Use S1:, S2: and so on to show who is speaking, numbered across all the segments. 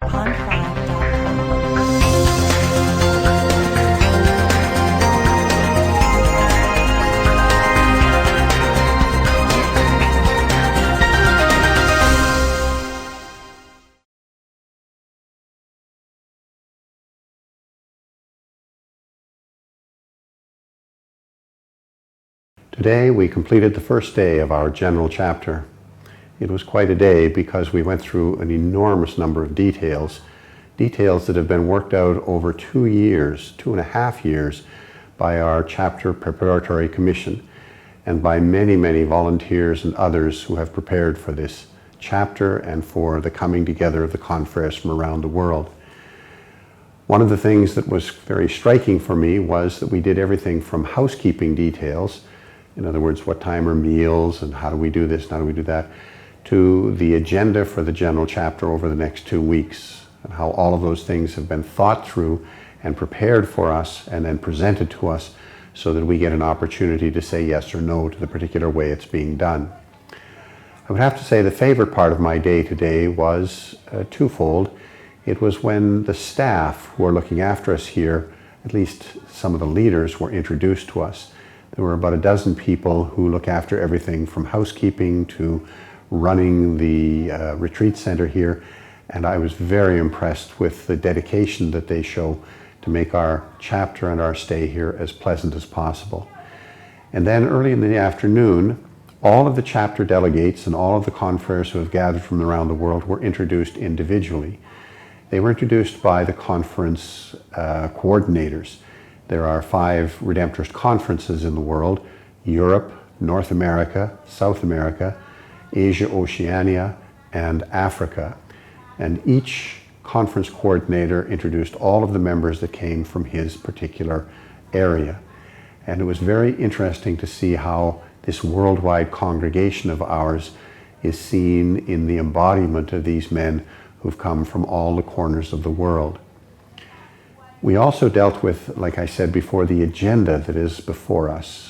S1: Today we completed the first day of our general chapter. It was quite a day because we went through an enormous number of details that have been worked out over 2 years, 2.5 years, by our chapter preparatory commission and by many, many volunteers and others who have prepared for this chapter and for the coming together of the confreres from around the world. One of the things that was very striking for me was that we did everything from housekeeping details, in other words, what time are meals and how do we do this and how do we do that, to the agenda for the general chapter over the next 2 weeks, and how all of those things have been thought through and prepared for us and then presented to us so that we get an opportunity to say yes or no to the particular way it's being done. I would have to say the favorite part of my day today was twofold. It was when the staff who are looking after us here, at least some of the leaders, were introduced to us. There were about a dozen people who look after everything from housekeeping to running the retreat center here, and I was very impressed with the dedication that they show to make our chapter and our stay here as pleasant as possible. And then early in the afternoon, all of the chapter delegates and all of the confreres who have gathered from around the world were introduced individually. They were introduced by the conference coordinators. There are 5 Redemptorist conferences in the world: Europe, North America, South America, Asia, Oceania, and Africa. And each conference coordinator introduced all of the members that came from his particular area. And it was very interesting to see how this worldwide congregation of ours is seen in the embodiment of these men who've come from all the corners of the world. We also dealt with, like I said before, the agenda that is before us.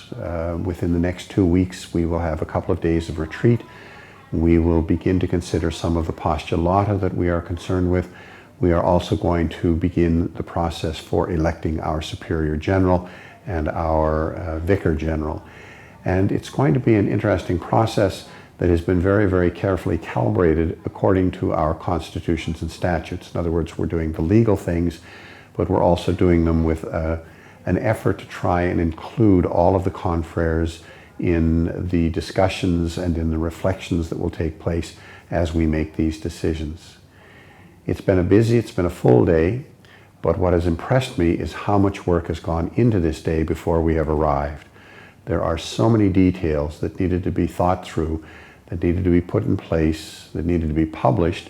S1: Within the next 2 weeks, we will have a couple of days of retreat. We will begin to consider some of the postulata that we are concerned with. We are also going to begin the process for electing our Superior General and our Vicar General. And it's going to be an interesting process that has been very, very carefully calibrated according to our constitutions and statutes. In other words, we're doing the legal things, but we're also doing them with an effort to try and include all of the confreres in the discussions and in the reflections that will take place as we make these decisions. It's been a full day, but what has impressed me is how much work has gone into this day before we have arrived. There are so many details that needed to be thought through, that needed to be put in place, that needed to be published,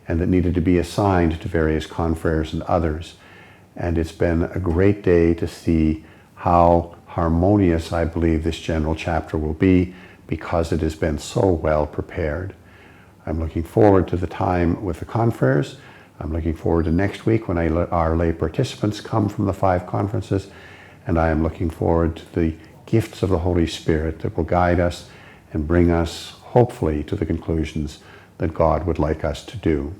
S1: and that needed to be assigned to various confreres and others. And it's been a great day to see how harmonious I believe this general chapter will be, because it has been so well prepared. I'm looking forward to the time with the confreres. I'm looking forward to next week when our lay participants come from the 5 conferences, and I am looking forward to the gifts of the Holy Spirit that will guide us and bring us, hopefully, to the conclusions that God would like us to do.